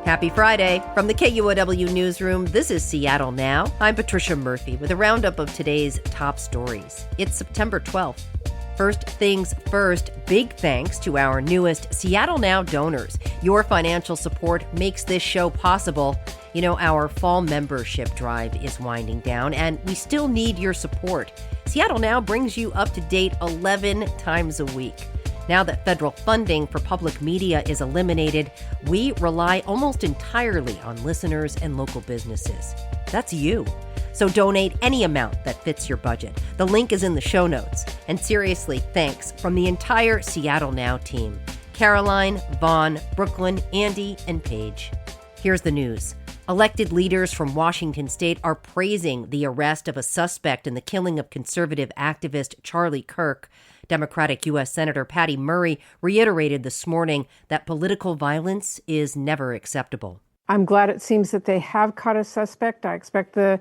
Happy Friday. From the KUOW newsroom, this is Seattle Now. I'm Patricia Murphy with a roundup of today's top stories. It's September 12th. First things first, big thanks to our newest Seattle Now donors. Your financial support makes this show possible. You know, our fall membership drive is winding down, and we still need your support. Seattle Now brings you up to date 11 times a week. Now that federal funding for public media is eliminated, we rely almost entirely on listeners and local businesses. That's you. So donate any amount that fits your budget. The link is in the show notes. And seriously, thanks from the entire Seattle Now team. Caroline, Vaughn, Brooklyn, Andy, and Paige. Here's the news. Elected leaders from Washington state are praising the arrest of a suspect in the killing of conservative activist Charlie Kirk. Democratic U.S. Senator Patty Murray reiterated this morning that political violence is never acceptable. I'm glad it seems that they have caught a suspect. I expect the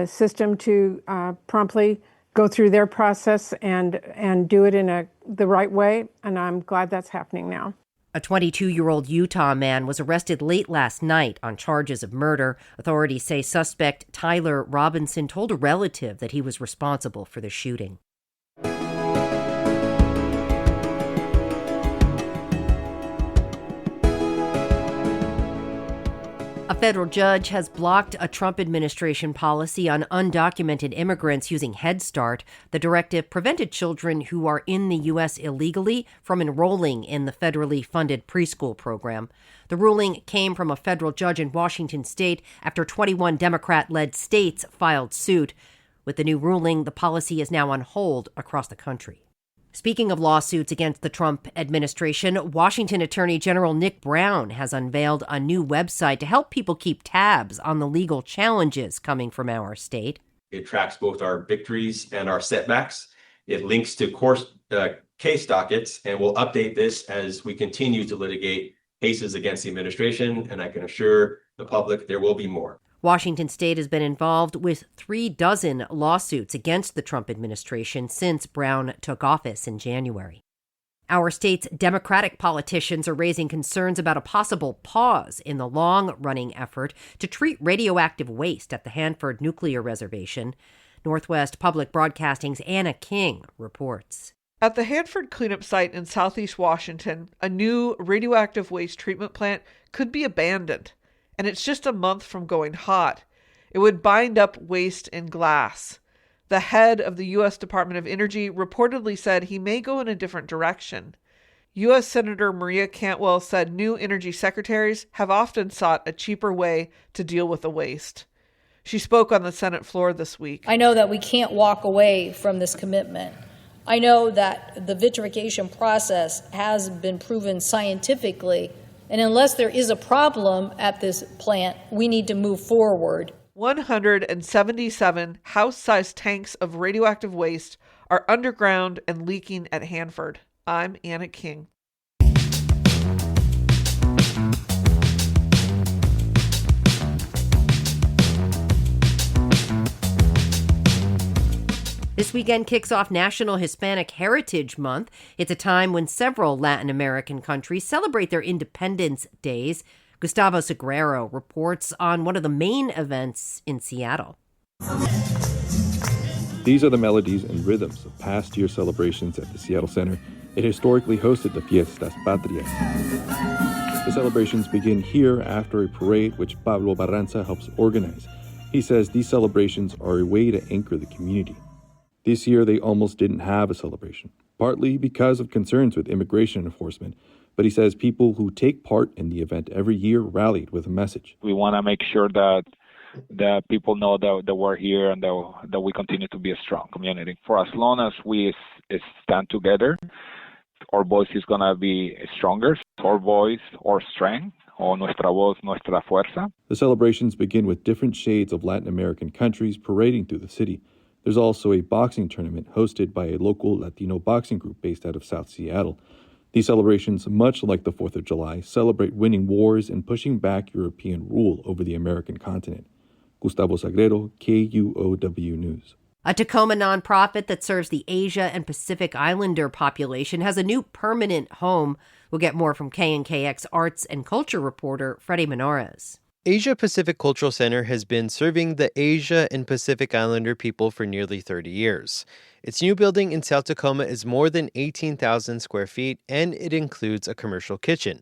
system to promptly go through their process and do it in the right way, and I'm glad that's happening now. A 22-year-old Utah man was arrested late last night on charges of murder. Authorities say suspect Tyler Robinson told a relative that he was responsible for the shooting. A federal judge has blocked a Trump administration policy on undocumented immigrants using Head Start. The directive prevented children who are in the U.S. illegally from enrolling in the federally funded preschool program. The ruling came from a federal judge in Washington state after 21 Democrat-led states filed suit. With the new ruling, the policy is now on hold across the country. Speaking of lawsuits against the Trump administration, Washington Attorney General Nick Brown has unveiled a new website to help people keep tabs on the legal challenges coming from our state. It tracks both our victories and our setbacks. It links to case dockets, and we'll update this as we continue to litigate cases against the administration, and I can assure the public there will be more. Washington state has been involved with 36 lawsuits against the Trump administration since Brown took office in January. Our state's Democratic politicians are raising concerns about a possible pause in the long-running effort to treat radioactive waste at the Hanford Nuclear Reservation. Northwest Public Broadcasting's Anna King reports. At the Hanford cleanup site in southeast Washington, a new radioactive waste treatment plant could be abandoned. And it's just a month from going hot. It would bind up waste in glass. The head of the U.S. Department of Energy reportedly said he may go in a different direction. U.S. Senator Maria Cantwell said new energy secretaries have often sought a cheaper way to deal with the waste. She spoke on the Senate floor this week. I know that we can't walk away from this commitment. I know that the vitrification process has been proven scientifically. And unless there is a problem at this plant, we need to move forward. 177 house-sized tanks of radioactive waste are underground and leaking at Hanford. I'm Anna King. This weekend kicks off National Hispanic Heritage Month. It's a time when several Latin American countries celebrate their Independence Days. Gustavo Sagrero reports on one of the main events in Seattle. These are the melodies and rhythms of past year celebrations at the Seattle Center. It historically hosted the Fiestas Patrias. The celebrations begin here after a parade which Pablo Barranza helps organize. He says these celebrations are a way to anchor the community. This year, they almost didn't have a celebration, partly because of concerns with immigration enforcement. But he says people who take part in the event every year rallied with a message. We want to make sure that people know that we're here and that we continue to be a strong community. For as long as we stand together, our voice is going to be stronger. Our voice, our strength, o nuestra voz, nuestra fuerza. The celebrations begin with different shades of Latin American countries parading through the city. There's also a boxing tournament hosted by a local Latino boxing group based out of South Seattle. These celebrations, much like the 4th of July, celebrate winning wars and pushing back European rule over the American continent. Gustavo Sagrero, KUOW News. A Tacoma nonprofit that serves the Asia and Pacific Islander population has a new permanent home. We'll get more from KNKX arts and culture reporter Freddie Menorez. Asia Pacific Cultural Center has been serving the Asia and Pacific Islander people for nearly 30 years. Its new building in South Tacoma is more than 18,000 square feet, and it includes a commercial kitchen.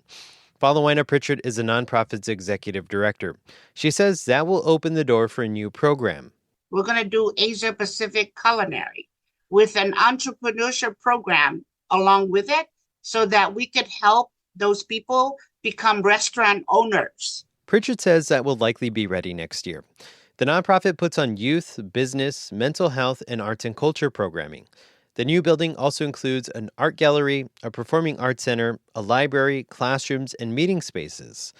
Valawina Pritchard is the nonprofit's executive director. She says that will open the door for a new program. We're going to do Asia Pacific Culinary with an entrepreneurship program along with it so that we could help those people become restaurant owners. Pritchard says that will likely be ready next year. The nonprofit puts on youth, business, mental health, and arts and culture programming. The new building also includes an art gallery, a performing arts center, a library, classrooms, and meeting spaces.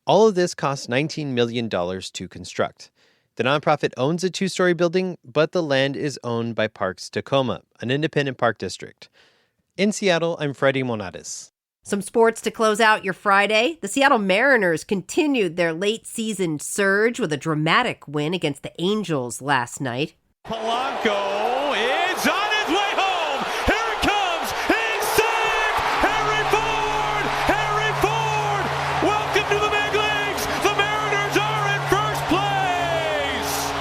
All of this costs $19 million to construct. The nonprofit owns a 2-story building, but the land is owned by Parks Tacoma, an independent park district. In Seattle, I'm Freddie Menorez. Some sports to close out your Friday. The Seattle Mariners continued their late-season surge with a dramatic win against the Angels last night. Polanco is on his way home. Here it comes. He's safe. Harry Ford. Welcome to the big leagues. The Mariners are in first place.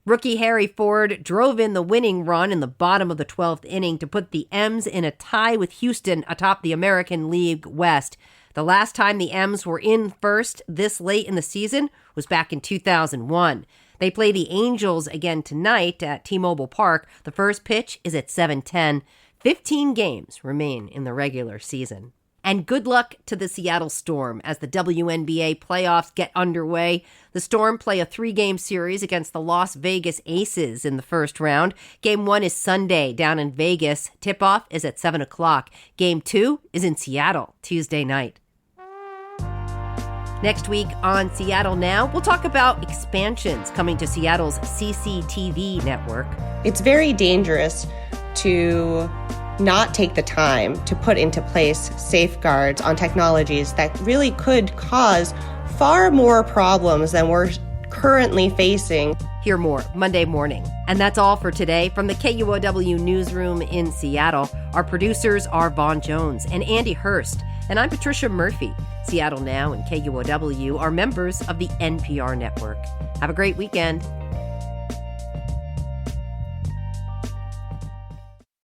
Rookie Harry Ford drove in the winning run in the bottom of the 12th inning to put the M's in a tie with Houston atop the American League West. The last time the M's were in first this late in the season was back in 2001. They play the Angels again tonight at T-Mobile Park. The first pitch is at 7:10. 15 games remain in the regular season. And good luck to the Seattle Storm as the WNBA playoffs get underway. The Storm play a 3-game series against the Las Vegas Aces in the first round. Game 1 is Sunday down in Vegas. Tip-off is at 7 o'clock. Game 2 is in Seattle Tuesday night. Next week on Seattle Now, we'll talk about expansions coming to Seattle's CCTV network. It's very dangerous to not take the time to put into place safeguards on technologies that really could cause far more problems than we're currently facing. Hear more Monday morning. And that's all for today from the KUOW newsroom in Seattle. Our producers are Vaughn Jones and Andy Hurst. And I'm Patricia Murphy. Seattle Now and KUOW are members of the NPR network. Have a great weekend.